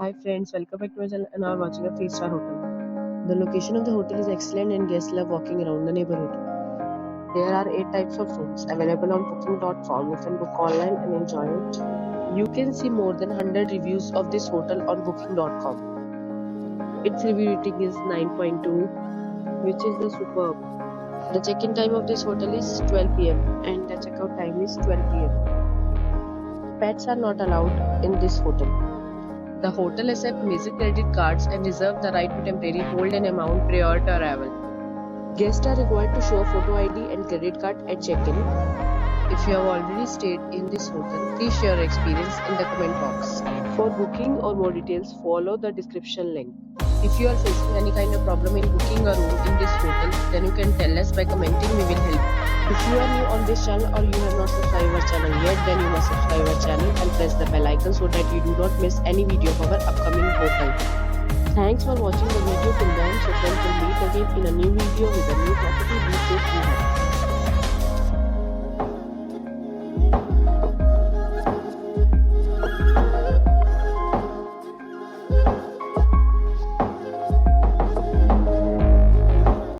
Hi friends, welcome back to my channel and are watching a 3-star hotel. The location of the hotel is excellent and guests love walking around the neighborhood. There are 8 types of rooms available on booking.com. You can book online and enjoy it. You can see more than 100 reviews of this hotel on booking.com. Its review rating is 9.2, which is the superb. The check-in time of this hotel is 12 p.m. and the checkout time is 12 p.m. Pets are not allowed in this hotel. The hotel accepts major credit cards and reserves the right to temporarily hold an amount prior to arrival. Guests are required to show a photo ID and credit card at check-in. If you have already stayed in this hotel, please share your experience in the comment box. For booking or more details, follow the description link. If you are facing any kind of problem in booking a room in this hotel, then you can tell us by commenting. We will help. If you are new on this channel or you have not subscribed our channel yet, then you must subscribe our channel and press the bell icon so that you do not miss any video of our upcoming hotel. Thanks for watching the video till then. So friends, will meet again in a new video with a new property